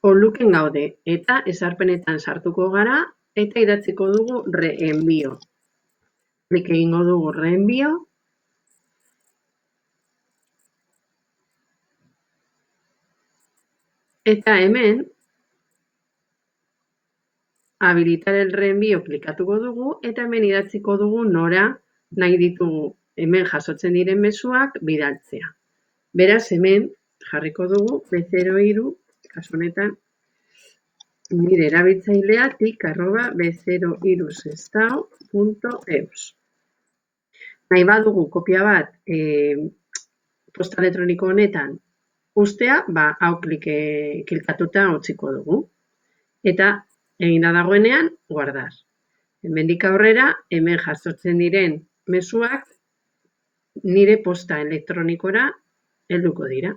Oluken gaude eta ezarpenetan sartuko gara eta idatziko dugu reenbio. Klik egingo dugu reenbio. Eta hemen habilitar el reenbio klikatuko dugu eta hemen idatziko dugu nora nahi ditugu hemen jasotzen diren mezuak bidaltzea. Beraz, hemen jarriko dugu B03, kasu honetan, nire erabiltzailea tic@b03sestao.eus. Nahi badugu kopia bat posta elektroniko honetan ustea, hau klikatuta utziko dugu. Eta egina dagoenean, guardar. Hemendik aurrera, hemen jasotzen diren mezuak nire posta elektronikora helduko dira.